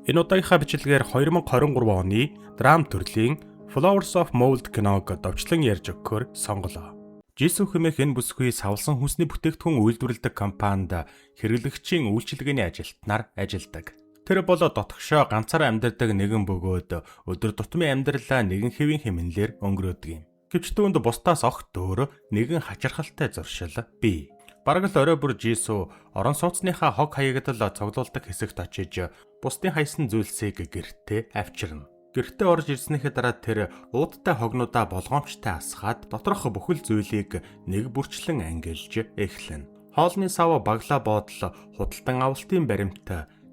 Энэ удаагийнхаа бичлэгээр 2023 оны драм төрлийн Flowers of Mold киног довчлон ярьж өгөхөөр сонголоо. Жисүү хэмээх энэ бүсгүй савлсан хүнсний бүтээгдэхүүн үйлдвэрлэдэг компанид хэрэглэгчийн үйлчилгээний ажилтнаар ажилладаг. Тэр бол дотгошоо ганцаараа амьдардаг нэгэн бөгөөд өдөр тутмын амьдралаа нэгэн хэвийн хэмнэлээр өнгөрөөдөг юм. Гэвч түүнд бусдаас огт өөр нэгэн хачирхалтай зуршил бий. Бараг л орой бүр Жисүү орон сууцныхаа хог хаягдал цоглуулдаг хэсэгт очиж бусдын хайсан зүйлсийг гэртээ авчирна. Гэртээ орж ирснийхээ дараа тэр уудтай хогнуудаа болгоомжтой асгаад доторх бүхэл зүйлийг нэг бүрчлэн ангилж эхлэнэ. Хоолны сав баглаа бодол худалдан авалтын баримт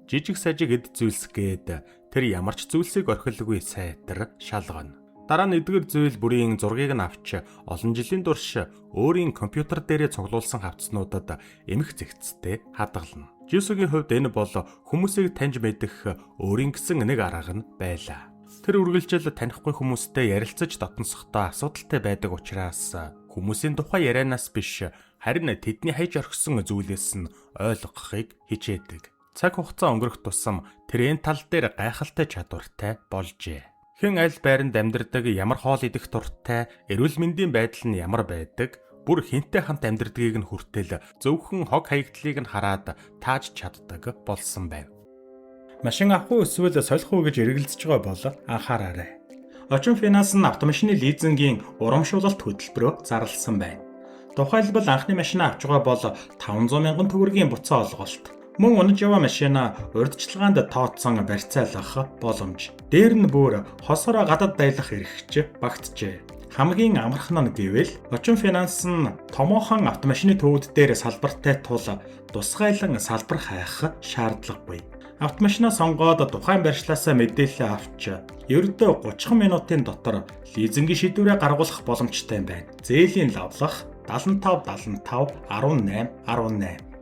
жижиг сажиг эд зүйлс гээд тэр ямар ч зүйлсийг орхилгүй сайтар шалгана. Дараа нь эдгээр зүйл бүрийн зургийг нь авч олон жилийн турш өөрийн компьютер дээрээ цуглуулсан хавцнуудад эмх зэгцтэй хадгална. Жисүүгийн хувьд энэ бол хүмүүсийг таньж мэдэх өөрийн гэсэн нэг арга нь байлаа. Тэр үргэлжил танихгүй хүмүүстэй ярилцаж дотносохдоо асуудалтай байдаг учраас хүмүүсийн тухай ярианаас биш харин тэдний хайж орхисон зүйлээс нь ойлгохыг хичээдэг. Цаг хугацаа өнгөрөх тусам тэр энэ тал дээр гайхалтай чадвартай болжээ. Хэн аль байранд амьдардаг, ямар хоол идэх дуртай, эрүүл мэндийн байдал нь ямар байдаг, бүр хинтээ хамт амьдардгийг нь хүртэл зөвхөн хог хаягдлыг нь хараад тааж чаддаг болсон байв. Машин авах уу эсвэл солих уу гэж эргэлзэж байгаа бол анхаараарай. Очин финанс нь автомашины лизингийн урамшуулалт хөтөлбөрөөр зарласан байна. Тухайлбал анхны машинаа авч байгаа бол 500 мянган төгрөгийн буцаа олголт. Мөн унаж яваа машина урьдчилгаанд тооцсон барьцаалах боломж. Дээр нь бүр хосороо гадаад дайлах эрхч багтжээ. Хамгийн амархан нь гэвэл Очин финанс нь томоохон автомашины төвөд дээр салбартай тул тусгайлан салбар хайх шаардлагагүй. Автомашинаа сонгоод тухайн барьчлаасаа мэдээлэл авч ердөө 30 минутын дотор лизингийн шийдвэрээ гаргуулах боломжтой байна. Зээлийн лавлах 75 75 18 18.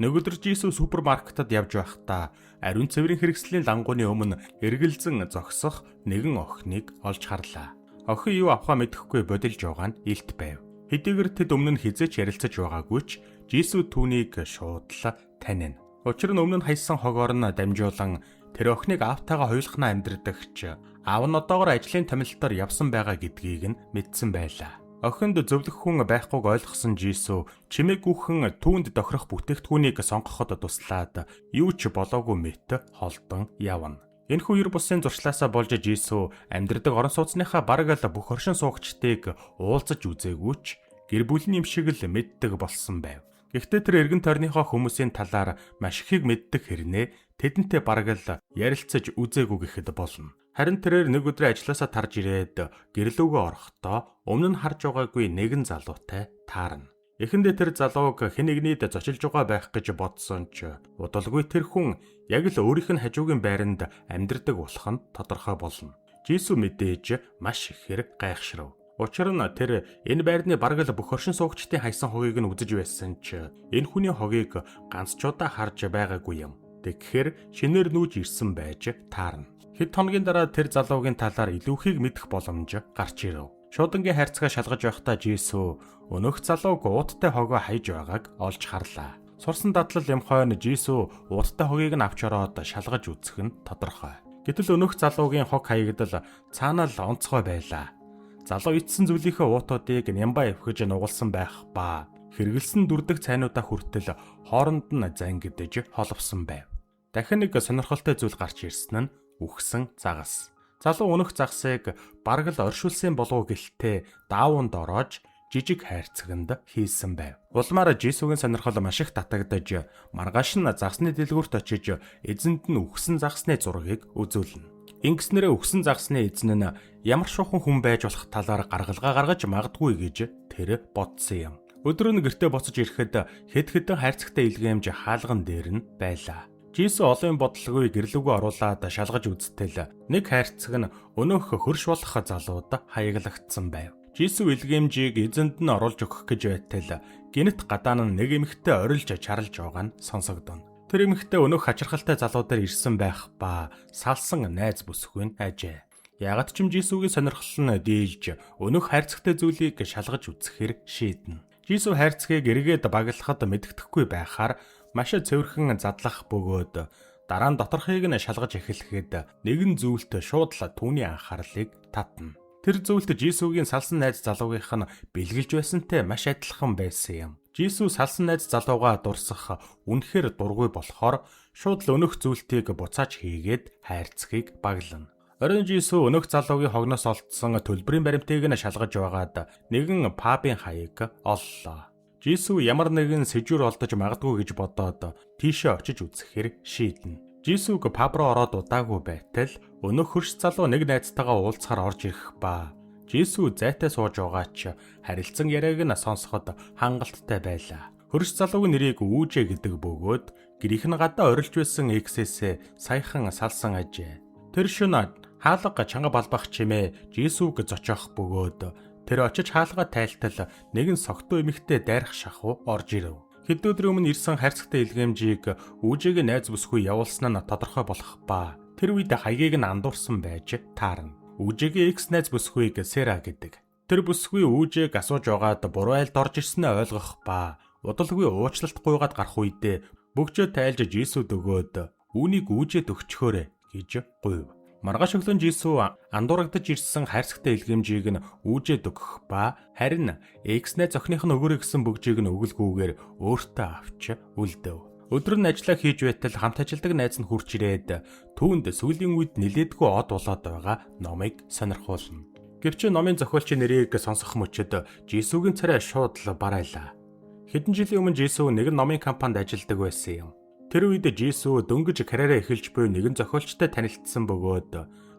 Нөгөөдөр Жисүү супермаркетад явж байхдаа ариун цэврийн хэрэгслийн лангууны өмнө эргэлзэн зогсох нэгэн охиныг олж харлаа. Охин юу авахаа мэдэхгүй бодилж байгаа нь илт байв. Хэдийгээр тэд өмнө нь хизээч ярилцаж байгаагүй ч Жисүү түүнийг шууд л танина. Учир нь өмнө нь хайсан хогоор нь дамжуулан тэр охиныг аавтайгаа хойлохноо амьдрдагч аав нь одоогоор ажлын томилтоор явсан байгаа гэдгийг нь мэдсэн байлаа. Охинд зөвлөх хүн байхгүйг ойлгосон Жисүү чимээг гүхэн түүнд тохирох бүтээгдэхүүнийг сонгоход туслаад юу ч болоогүй мэт холдон явна. Энэхүү 2 бусын зуршлаасаа болж Жисүү амьдрдаг орон сууцныхаа бараг л бүх оршин суугчдыг уулзаж үзээгүй ч гэр бүлийн юм шиг л мэддэг болсон байв. Гэхдээ тэр эргэн тойрныхоо хүмүүсийн талаар маш ихийг мэддэг хэрнээ тэдэнтэй бараг л ярилцаж үзээгүй гэхэд болно. Харин тэрээр нэг өдөр ажилласаа тарж ирээд гэрлүүгөө орохдоо өмнө нь харж байгаагүй нэгэн залуутай таарна. Эхэндээ тэр залууг хэн нэгнийд зочилж байгаа байх гэж бодсон ч удалгүй тэр хүн яг л өөрийнх нь хажуугийн байранд амьдардаг болох нь тодорхой болно. Жисүү мэдээж маш ихээр гайхшрав. Учир нь тэр энэ байрны бараг л бүх оршин суугчдын хайсан хогийг нь үзэж байсан ч энэ хүний хогийг ганц ч удаа харж байгаагүй юм. Тэгэхээр шинээр нүүж ирсэн байж таарна. Хэд хоногийн дараа тэр залуугийн талаар илүү ихийг мэдэх боломж гарч ирэв. Шуудангийн хайрцагаа шалгаж байхдаа Жисүү өнөөх залууг ууттай хогоо хайж байгааг олж харлаа. Сурсан дадлал юм хойно Жисүү ууттай хогийг нь авч ороод шалгаж үзэх нь тодорхой. Гэтэл өнөөх залуугийн хог хаягдал цаанаа л онцгой байлаа. Залуу ицсэн зүйлийнхээ уутуудыг нямбаа эвхэж нугалсан байх ба хэрэгэлсэн дүрдэг цайнуудаа хүртэл хооронд нь зангидж холбосон байв. Дахин нэг сонирхолтой зүйл гарч ирсэн нь үхсэн загас. Залуу өнөх загсыг бараг л оршуулсан болов гэлтэй даавуунд ороож жижиг хайрцагт хийсэн байв. Улмаар Жисүүгийн сонирхол маш их татагдаж маргааш нь загсны дэлгүүрт очиж эзэнд нь үхсэн загсны зургийг үзүүлнэ. Ингэснээрээ үхсэн загсны эзэн нь ямар шуухан хүн байж болох талаар гаргалгаа гаргаж магадгүй гэж тэр бодсон юм. Өдөр нь гэртээ буцаж ирэхэд хэд хэдэн хайрцагтай илгээмж хаалган дээр нь байлаа. Жисүү олон бодлогыг гэрлүүгөө оруулаад шалгаж үзтэл нэг хайрцаг нь өнөөх хөрш болох залууд хаяглагдсан байв. Жисүү илгээмжийг эзэнд нь оруулж өгөх гэж байтал гинт гадаа нь нэг эмэгтэй орилж чарлж байгаа нь сонсогдоно. Тэр эмэгтэй өнөөх хачирхалтай залуудаар ирсэн байх ба салсан найз бүсгүй нь ажээ. Ягд ч юм Жисүүгийн сонирхол нь дийлж өнөөх хайрцагтай зүйлийг шалгаж үзэхээр шийднэ. Жисүү хайрцгийг эргээд баглахад мэддэхгүй байхаар маш цэвэрхэн задлах бөгөөд Дараа нь доторхыг нь шалгаж эхлэхэд нэгэн зүйлд шууд л түүний анхаарлыг татна. Тэр зүйлд Жисүүгийн салсан найз залуугийнх нь бэлгэлж байсантай маш адилхан байсан юм. Жисүү салсан найз залуугаа дурсах үнэхээр дургүй болохоор шууд л өнөх зүйлтийг буцааж хийгээд хайрцгийг баглана. Оройн Жисүү өнөх залуугийн хогноос олдсон төлбөрийн баримтыг нь шалгаж байгаад нэгэн пабын хаяг оллоо. Жисүү ямар нэгэн сэжүүр олдож магадгүй гэж бодоод тийшээ очиж үзэхээр шийднэ. Жисүүг паб руу ороод удаагүй байтал өнөх хөрш залуу нэг найзтайгаа уулзахаар орж ирэх ба. Жисүү зайтай сууж байгаа ч харилцан яриаг нь сонсоход хангалттай байлаа. Хөрш залуугийн нэрийг Үүжэ гэдэг бөгөөд гэрийнх нь гадаа орилж байсан эксээсээ саяхан салсан ажээ. Тэр шөнө хаалга чанга балбах чимээ Жисүүг зочоох бөгөөд тэр очиж хаалгаа тайлтал нэгэн согтуу эмэгтэй дайрах шахуу орж ирэв. Хэд өдрийн өмнө ирсэн хайрцагтай илгээмжийг Үүжэгийн найз бүсгүй явуулсан нь тодорхой болох ба тэр үед хаягийг нь андуурсан байж таарна. Үүжэгийн экс найз бүсгүйг Сера гэдэг. Тэр бүсгүй Үүжэг асууж байгаад буруу айлд орж ирсэнээ ойлгох ба удалгүй уучлалт гуйгаад гарах үедээ бөгчөө тайлж Жисүүд өгөөд үүнийг Үүжэд өгчхөөрэй гэж гуйв. Маргааш өглөө Жисүү андуурагдаж ирсэн хайрцагтай илгээмжийг нь Үүжэд өгөх ба харин экс найз охиных нь өгөөрэй гэсэн бөгжийг нь өгөлгүйгээр өөртөө авч үлдэв. Өдөр нь ажиллаа хийж байтал хамт ажилдаг найз нь хурж ирээд түүнд сүүлийн үед нилээдгүй од болоод байгаа номыг сонирхуулна. Гэвч номын зохиолчийн нэрийг сонсох мөчөд Жисүүгийн царай шууд л барайлаа. Хэдэн жилийн өмнө Жисүү нэгэн номын компанид ажилладаг байсан юм. Тэр үед Жисүү дөнгөж карьераа эхэлж буй нэгэн зохиолчтой танилцсан бөгөөд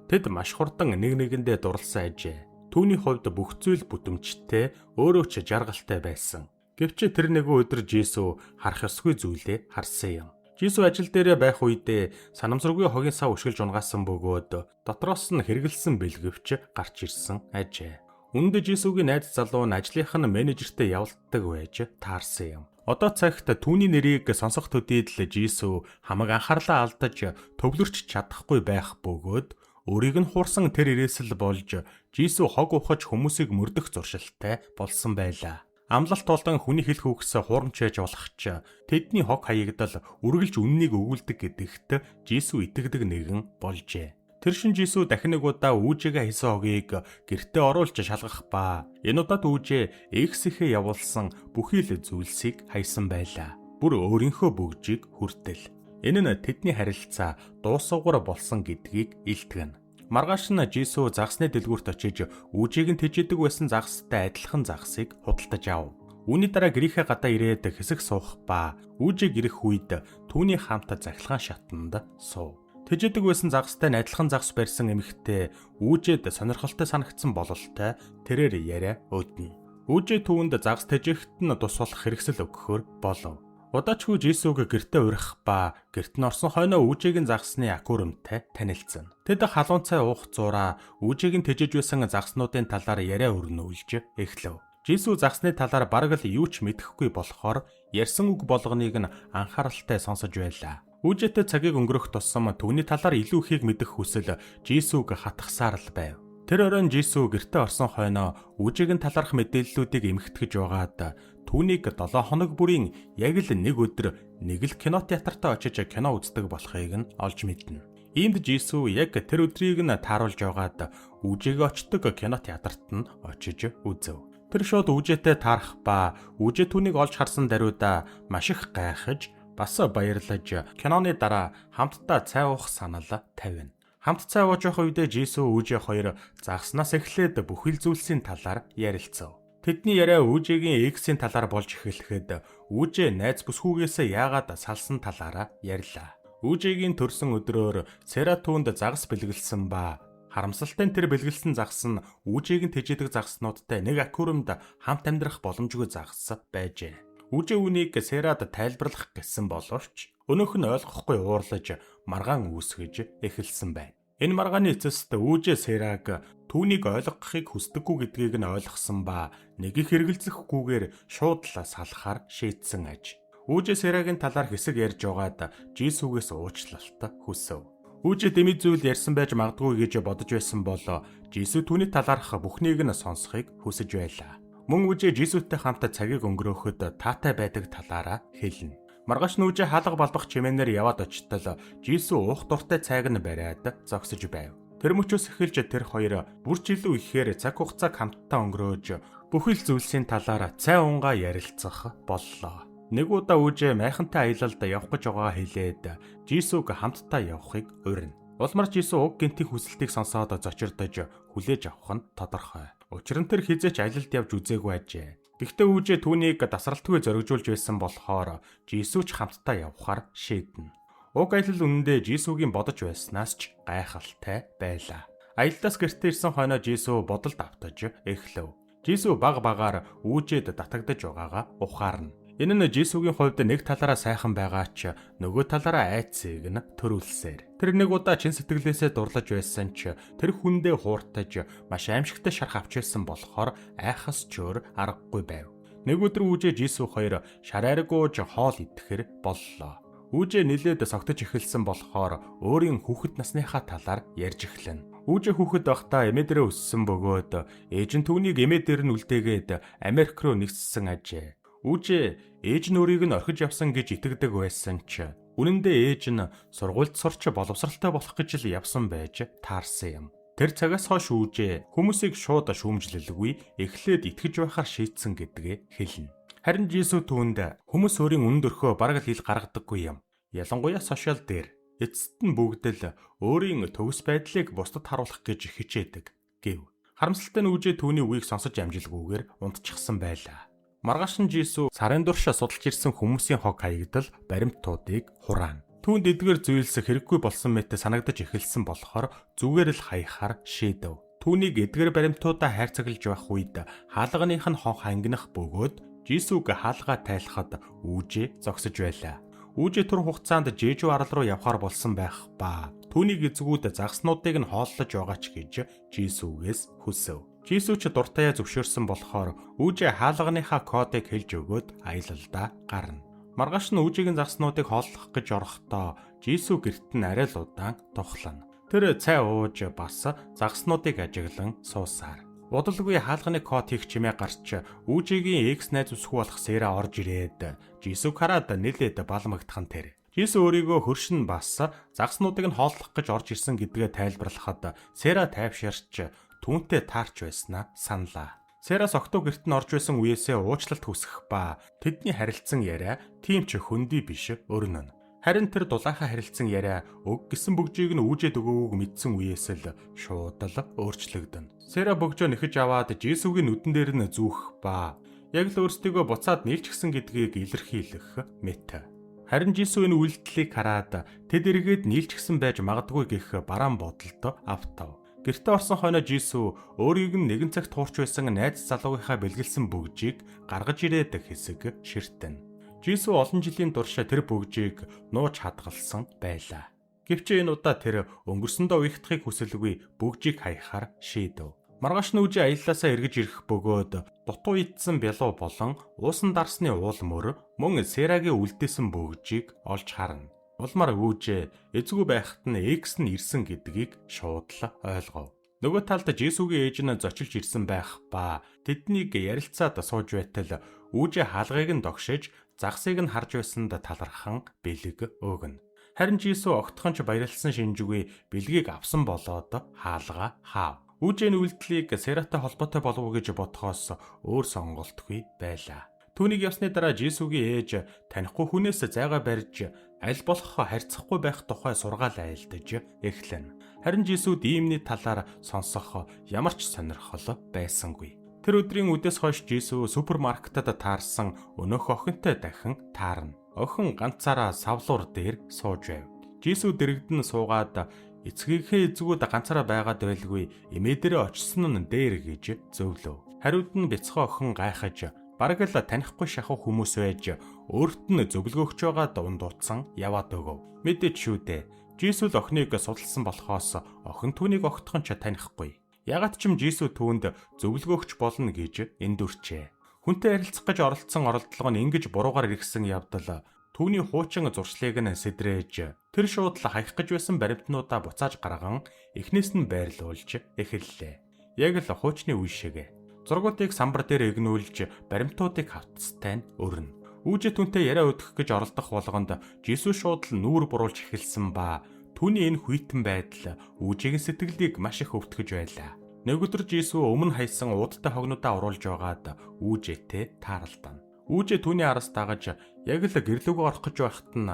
тэд маш хурдан нэг нэгэндээ дурласан ажээ. Түүний хувьд бүх зүйл бүтэмжтэй, өөрөө ч жаргалтай байсан. Гэвч тэр нэгэн өдөр Жисүү харах ёсгүй зүйлээ харсан юм. Жисүү ажил дээрээ байх үедээ санамсаргүй хогийн сав өшгөлж унгаасан бөгөөд дотроос нь хэрэгэлсэн бэлгэвч гарч ирсэн ажээ. Үүнд Жисүүгийн найз залуу нь ажлынх нь менежертэй явалтдаг байж таарсан юм. Одоо цагт түүний нэрийг сонсох төдийд л Жисүү хамаг анхаарлаа алдаж төвлөрч чадахгүй байх бөгөөд өөрийг нь хуурсан тэр ирээсэл болж Жисүү хог ухаж хүмүүсийг мөрдөх зуршилтай болсон байлаа. Амлалт болон хүний хэлэх үгс хуурамчээж болох ч тэдний хог хаягдал үргэлж үннийг өгүүлдэг гэдэгт Жисүү итгэдэг нэгэн болжээ. Тэр шин Жисүү дахин нэг удаа Үүжэгээ хийсэн хогийг гэртээ оруулж шалгах ба энэ удаад Үүжэ эксийнхээ явуулсан бүхий л зүйлсийг хайсан байлаа. Бүр өөрийнхөө бөгжийг хүртэл. Энэ нь тэдний харилцаа дуусуугаар болсон гэдгийг илтгэн. Маргааш нь Жисүү загсны дэлгүүрт очиж Үүжээг нь тэжээдэг байсан загстай адилхан загсыг худалдаж ав. Үүний дараа гэрийнхээ гадаа ирээд хэсэг суух ба Үүжээг ирэх үед түүний хамт захилгаан шатанд суув. Тэжээдэг байсан загстай адилхан загс барьсан эмэгтэй Үүжэд сонирхолтой санагдсан бололтой тэрээр яриа өднө. Үүжэ түүнд загс тэжээхэд нь тус болох хэрэгсэл өгөхөөр болов. Удаачгүй Жисүүг гэртээ урих ба гэрт нь орсон хойноо Үүжэгийн загсны аквариумтай танилцсан. Тэд халуун цай уух зураа Үүжэгийн тэжээж байсан загснуудын талаар яриа өрнүүлж эхлэв. Жисүү загсны талаар бараг л юу ч мэдэхгүй болохоор ярьсан үг болгоныг нь анхааралтай сонсож байлаа. Үүжэтэй цагийг өнгөрөх тусам түүний талаар илүү ихийг мэдэх хүсэл Жисүүг хатгасаар л байв. Тэр оройн Жисүү гэртээ орсон хойноо Үүжэгийн талаарх мэдээллүүдийг эмхтгэж байгаад түүнийг 7 хоног бүрийн яг л нэг өдөр нэг л кинотеатртаа очиж кино үздэг болохыг нь олж мэднэ. Иймд Жисүү яг тэр өдрийг нь тааруулж байгаад Үүжэгээ очдог кинотеатрт нь очиж үзэв. Тэр шууд Үүжэтэй таарах ба Үүжэ түүнийг олж харсан даруйда маш их гайхаж бас баярлаж киноны дараа хамтдаа цай уух санал тавина. Хамт цай ууж явах үедээ Жисүү Үүжэ хоёр загснаас эхлээд бүхэл зүйлсийн талаар ярилцав. Тэдний яриа Үүжэгийн эксийн талаар болж эхлэхэд Үүжэ найз бүсгүйгээсээ яагаад салсан талаараа ярьлаа. Үүжэгийн төрсөн өдрөөр Сера түүнд загас бэлгэлсэн ба харамсалтай нь тэр бэлгэлсэн загас нь Үүжэгийн тэжээдэг загснуудтай нэг аквариумд хамт амьдрах боломжгүй загас байжээ. Үүжэ үнийг Серад тайлбарлах гэсэн боловч өнөөх нь ойлгохгүй уурлаж маргаан үүсгэж эхэлсэн байна. Энэ маргааны эцэст Үүжэ Сераг түүнийг ойлгохыг хүсдэггүй гэдгийг нь ойлгосон ба нэг их хэрэгэлзэхгүйгээр шууд л салахаар шийдсэн аж. Үүжэ Серагийн талаар хэсэг ярьж байгаад Жисүүгээс уучлалт хүсв. Үүжэ дэмий зүйл ярьсан байж магадгүй гэж бодож байсан бол Жисүү түүний талаарх бүхнийг нь сонсохыг хүсэж байлаа. Мөн Үүжэ Жисүүтэй хамт цагийг өнгөрөөхөд таатай байдаг талаараа хэлнэ. Маргааш нүүжээ хаалга балбах чимээнээр яваад очтол Жисүү уух дуртай цайг нь бариад зогсож байв. Тэр мөчөөс эхэлж тэр хоёр бүр жилүү ихээр цаг хугацааг хамтдаа өнгөрөөж бүхэл зүйлсийн талаар цай унгаа ярилцах боллоо. Нэг удаа үүжээ майхантай аялалд явах гэж байгаа хэлээд Жисүүг хамтдаа явахыг урина. Улмар Жисүү уг гинтийн хүсэлтийг сонсоод зочирдож хүлээж авах нь тодорхой. Учир нь тэр хизээч аялалд явж үзээгүй ажээ. Гэхдээ үүжээ түүнийг тасралтгүй зоригжуулж байсан болохоор Жисүү ч хамтдаа явахаар шийднэ. Уг аялал үнэндээ Жисүүгийн бодож байснаас ч гайхалтай байлаа. Аяллаас гэртээ ирсэн хойноо Жисүү бодолд автаж эхлэв. Жисүү баг багаар үүжээд татагдаж байгаагаа ухаарна. Энэ нь Жисүүгийн хувьд нэг талаараа сайхан байгаа ч нөгөө талаараа айцыг нь төрүүлсээр. Тэр нэг удаа чин сэтгэлээсээ дурлаж байсан ч тэр хүндээ хууртаж маш аимшигтай шарх авч ирсэн болохоор айхас чөөр аргагүй байв. Нэг өдөр үүжээ Жисүү хоёр шараариг ууж хоол идэхэр боллоо. Үүжээ нилээд согтож эхэлсэн болохоор өөрийн хүүхэд насныхаа талаар ярьж эхлэнэ. Үүжээ хүүхэд байхдаа эмээ дээрээ өссөн бөгөөд ээж нь түүнийг эмээ дээр нь үлдээгээд Америк руу нэгссэн ажээ. Үүжээ ээж нь өөрийг нь орхиж явсан гэж итгэдэг байсан ч үнэн дээр ээж нь сургуульд сурч боловсралтай болох гэж л явсан байж таарсан юм. Тэр цагаас хойш үүжээ хүмүүсийг шууд шүүмжлэлгүй эхлээд итгэж байхаар шийдсэн гэдгээ хэлнэ. Харин Жисүү түүнд хүмүүс өөрийн үнэн төрхөө бараг л хэл гаргадаггүй юм. Ялангуяа сошиал дээр эцэст нь бүгд л өөрийн төгс байдлыг бусдад харуулах гэж хичээдэг гэв. Харамсалтай нь үүжээ түүний үгийг сонсож амжилгүйгээр унтчихсан байлаа. Маргааш нь Жисүү сарын турш судалж ирсэн хүмүүсийн хог хаягдал баримтуудыг хураана. Түүнд эдгээр зүйлс хэрэггүй болсон мэт санагдаж эхэлсэн болохоор зүгээр л хаяхаар шийдэв. Түүнийг эдгээр баримтуудаа хайрцаглаж байх үед хаалганых нь хонх ангинах бөгөөд Жисүүг хаалгаа тайлахад үүжээ зогсож байлаа. Үүжээ түр хугацаанд Жэжүү арал руу явхаар болсон байх ба түүнийг эзгүүд загаснуудыг нь хооллож байгаа ч гэж Жисүүгээс хүсэв. Жисүү ч дуртайа зөвшөөрсөн болохоор үүжээ хаалганыхаа кодыг хэлж өгөөд аялалдаа гарна. Маргааш нь үүжигийн загаснуудыг хооллох гэж орохдоо Жисүү гэрт нь арай л удаан тухлана. Тэр цай ууж бас загаснуудыг ажиглан суусаар. Бодолгүй хаалганы код хийх чимээ гарч үүжигийн экс найз үсгүй болох Сэра орж ирээд Жисүүг хараад нэлээд баламгдхан тэр. Жисүү өөрийгөө хөршин бас загаснуудыг нь хооллох гэж орж ирсэн гэдгээ тайлбарлахад Сэра тайвширч түүнтэй таарч байснаа саналаа. Сэра согтуу гэрт нь орж байсан үеэсээ уучлалт хүсэх ба тэдний харилцсан яриа тийм ч хөндөй биш өрнөн. Харин тэр дулаахан харилцсан яриа өг гисэн бөгжийг нь үүжээд өгөөг мэдсэн үеэс л шууд л өөрчлөгдөн. Сэра бөгжөө нэхэж аваад Жисүүгийн нүдэн дээр нь зүүх ба яг л өөрсдийгөө буцаад нийлчихсэн гэдгийг илэрхийлэх мэт. Харин Жисүү энэ үйлдэлийг хараад тэд эргээд нийлчихсэн байж магадгүй гэх бараан бодолд автав. Гэртээ орсон хойноо Жисүү өөрийг нь нэгэн цагт хуурч байсан найз залуугийнхаа бэлгэлсэн бөгжийг гаргаж ирээд хэсэг ширтэн. Жисүү олон жилийн турш тэр бөгжийг нууж хадгалсан байлаа. Гэвч энэ удаа тэр өнгөрсөндөө уягдахыг хүсэлгүй бөгжийг хаяхаар шийдэв. Маргааш нь үжи аяллаасаа эргэж ирэх бөгөөд дутуу идсэн бялуу болон уусан дарсны уул мөр мөн Сэрагийн үлдээсэн бөгжийг олж харна. Улмаар үүжээ эзгүй байхад нь X нь ирсэн гэдгийг шууд л ойлгов. Нөгөө талд Жисүүгийн ээж нь зочилж ирсэн байх ба тэднийг ярилцаад сууж байтал үүжээ хаалгыг нь догшиж загсыг нь харж байсанд талархан бэлэг өгнө. Харин Жисүү огтхон ч баярлсан шинжгүй бэлгийг авсан болоод хаалга хаав. Үүжээ үйлдэлийг Сэратай холбоотой болов уу гэж бодхоос өөр сонголтгүй байлаа. Түүнийг явсны дараа Жисүүгийн ээж танихгүй хүнээс зайгаа барьж аль болох харьцахгүй байх тухай сургаал айлдаж эхлэнэ. Харин Жисүүд иймний талаар сонсох ямар ч сонирхол байсангүй. Тэр өдрийн үдээс хойш Жисүү супермаркетад таарсан өнөөх охинтой дахин таарна. Охин ганцаараа савлуур дээр сууж байв. Жисүү дэрэгдэн суугаад эцгийнхээ эзгүүд ганцаараа байгаад байлгүй эмээ дээрээ очсон нь дээр гэж зөвлөв. Хариуд нь бяцхан охин гайхаж бараг л танихгүй шахуу хүмүүс байж өөрт нь зөвлөгөөгч байгаа дундууцсан яваад өгөв. Мэдээч шүү дээ. Жисүү л охиныг судалсан болохоос охин түүнийг огтхон ч танихгүй. Ягаад ч юм Жисүү түүнд зөвлөгөөгч болно гэж эндүрчээ. Хүнтэй харилцах гэж оролцсон оролдлого нь ингэж буруугаар иргсэн явдал түүний хуучин зуршлыг нь сэдрээж тэр шууд л хаях гэж байсан баримтнуудаа буцааж гарган эхнээс нь байрлуулж эхэллээ. Яг л хуучны үе шиг. Зургуудыг самбар дээр игнүүлж баримтуудыг хавцастай нь өрнө. Үүжээ түүнтэй яриа өдөх гэж оролдох болгонд Жисүс шууд л нүүр буруулж эхэлсэн ба түүний энэ хүйтэн байдал Үүжээгийн сэтгэлийг маш их өвтгөж байлаа. Нэг өдөр Жисүс өмнө хайсан уудтай хогнуудаа уруулж байгаад Үүжээтэй тааралдана. Үүжээ түүний араас дагаж яг л гэрлүүгөө орох гэж байхад нь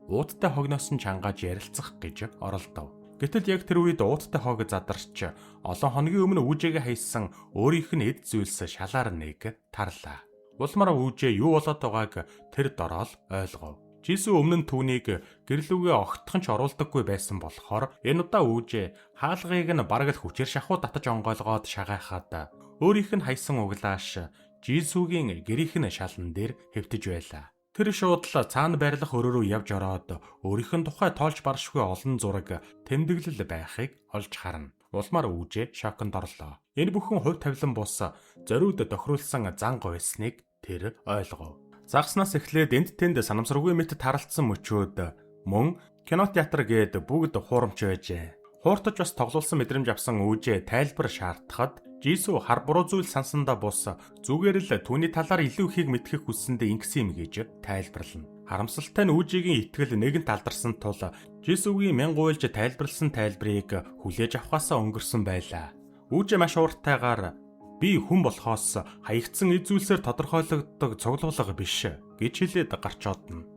уудтай хогноос нь чангааж ярилцах гэж оролдов. Гэтэл яг тэр үед уудтай хог задарч олон хоногийн өмнө Үүжээгээ хайсан өөрийнх нь эд зүйлс шалаар нэг тарлаа. Улмаар Үүжээ юу болоод байгааг тэр дороо л ойлгов. Жисүс өмнө нь түүнийг гэрлүүгээ огтхон ч оруулдаггүй байсан болохоор энэ удаа Үүжээ хаалгыг нь бараг л хүчээр шахуу татаж онгойлгоод шагайхаад өөрийнх нь хайсан углааш Жисүгийн гэрийнх нь шалан дээр хэвтэж байлаа. Тэр шууд л цаана байрлах өрөө рүү явж ороод өөрийнх нь тухай тоолж баршгүй олон зураг тэмдэглэл байхыг олж харна. Улмаар Үүжээ шоконд орлоо. Энэ бүхэн хувь тавилан бус зориуд тохируулсан занга байсныг тэр ойлгов. Загснаас эхлээд энд тэнд санамсаргүй мэт таралцсан мөчөөд мөн кинотеатр гээд бүгд хуурамч байжээ. Хууртаж бас тоглуулсан мэдрэмж авсан Үүжээ тайлбар шаардахад Жисүс хар буруу зүйл сансандаа бус зүгээр л түүний талаар илүү ихийг мэдхийг хүссэндээ ингэсэн юм гэж тайлбарлана. Харамсалтай нь Үүжээгийн итгэл нэгэнт алдарсан тул Жисүсгийн мянгуйлж тайлбарласан тайлбарыг хүлээж авахаасаа өнгөрсөн байлаа. Үүжээ маш ууртайгаар би хүн болохоос хаягдсан эд зүйлсээр тодорхойлогддог цуглуулга биш гэж хэлээд гарч одно.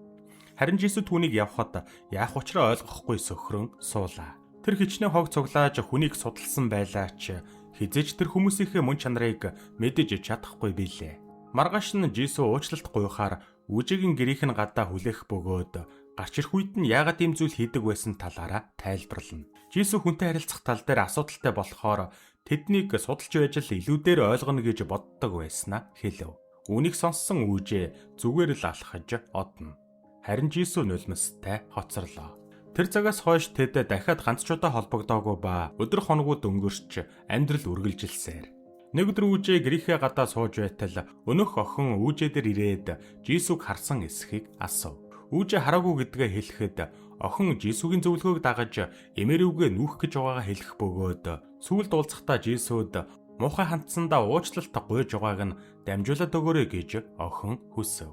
Харин Жисүс түүнийг явхад яах учраа ойлгохгүй сөхрөн суулаа. Тэр хичнээн хог цуглааж хүнийг судалсан байлаа ч хизээч тэр хүмүүсийнхээ мөн чанарыг мэдэж чадахгүй билээ. Маргааш нь Жисүс уучлалт гуйхаар Үүжээгийн гэрийнх нь гадаа хүлээх бөгөөд гарч ирэх үед нь яагаад ийм зүйл хийдэг байсан талаараа тайлбарлана. Жисүс хүнтэй харилцах тал дээр асуудалтай болохоор тэднийг судалж байж л илүүдээр ойлгоно гэж боддог байснаа хэлв. Үүнийг сонссон Үүжээ зүгээр л алхаж одно. Харин Жисүс нулимстай хоцорлоо. Тэр цагаас хойш тэд дахиад ганц ч удаа холбогдоогүй ба өдөр хоногуд өнгөрч амьдрал үргэлжилсээр. Нэг өдөр Үүжээ гэрийнхээ гадаа сууж байтал өнөөх охин Үүжээ дээр ирээд Жисүсийг харсан эсхийг асуув. Үүжээ хараагүй гэдгээ хэлэхэд охин Жисүсийн зөвлөгөөг дагаж эмээрүүгээ нүүх гэж байгаагаа хэлэх бөгөөд сүүлд уулзахдаа Жисүсд муухай хандсандаа уучлалт гуйж байгааг нь дамжуулаад өгөөрэй гэж охин хүсэв.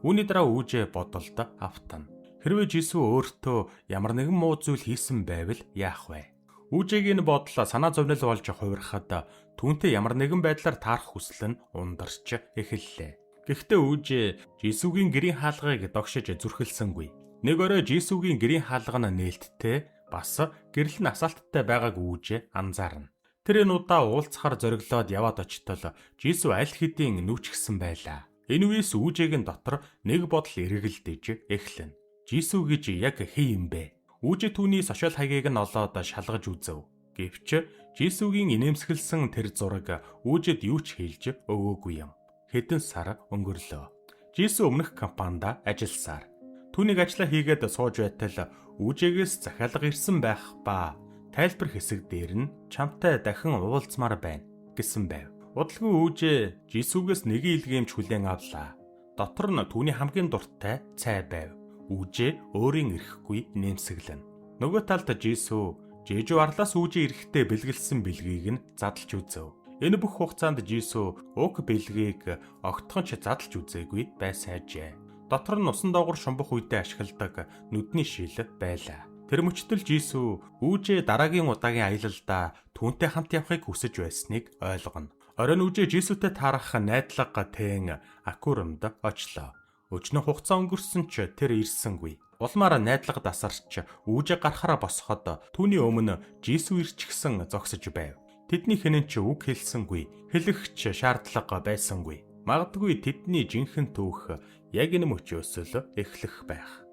Үүний дараа Үүжээ бодолд автана. Хэрвээ Жисүс өөртөө ямар нэгэн муу зүйл хийсэн байвал яах вэ? Үүжээгийн бодол санаа зовнил болж хувирахад түүнтэй ямар нэгэн байдлаар таарах хүсэл нь ундарч эхэллээ. Гэхдээ Үүжээ Жисүсгийн гэрийн хаалгыг догшиж зүрхэлсэнгүй. Нэг орой Жисүсгийн гэрийн хаалга нь нээлттэй бас гэрэл нь асаалттай байгааг Үүжээ анзаарна. Тэр энэ удаа уулзахаар зориглоод яваад очтол Жисүс аль хэдийн нүчгсэн байлаа. Энэ үеэс Үүжээгийн дотор нэг бодол эргэлдэж эхлэнэ. Жисүс гэж яг хий юм бэ? Үүжээ түүний сошиал хаягийг нь олоод шалгаж үзв. Гэвч Жисүсгийн инээмсэглсэн тэр зураг Үүжээд юу ч хэлж өгөөгүй юм. Хэдэн сар өнгөрлөө. Жисүс өмнөх компанид ажилласаар. Түүнийг ажиллаа хийгээд сууж байтал Үүжээгээс захиалга ирсэн байх ба тайлбар хэсэг дээр нь чамтай дахин уулзмаар байна гэсэн байв. Удалгүй Үүжээ Жисүсгээс нэгэн илгээмж хүлээн авлаа. Дотор нь түүний хамгийн дуртай цай байв. Үүжээ өөрийн ирэхгүй нэмсэглэн. Нөгөө талд Жисүс Жижиг арлаас Үүжээ ирэхдээ бэлгэлсэн бэлгийг нь задлж үзв. Энэ бүх хугацаанд Жисүс уг бэлгийг огтхон ч задлж үзээгүй байсан ажээ. Дотор нь усан доогуур шумбах үедээ ашигладаг нүдний шил байлаа. Тэр мөчтөл Жисүс Үүжээ дараагийн удаагийн аялалдаа түүнтэй хамт явахыг хүсэж байсныг ойлгоно. Оройн Үүжээ Жисүстэй таарах найдлага тэн аквариумд очлоо. Өчнө хугацаа өнгөрсөн ч тэр ирсэнгүй. Улмаар найдлага дасарч Үүжээ гарахаараа босоход түүний өмнө Жисүс ирчихсэн зогсож байв. Тэдний хэнэн ч үг хэлсэнгүй. Хэлэх ч шаардлага байсангүй. Магадгүй тэдний жинхэнэ түүх яг энэ мөчөөс л эхлэх байх.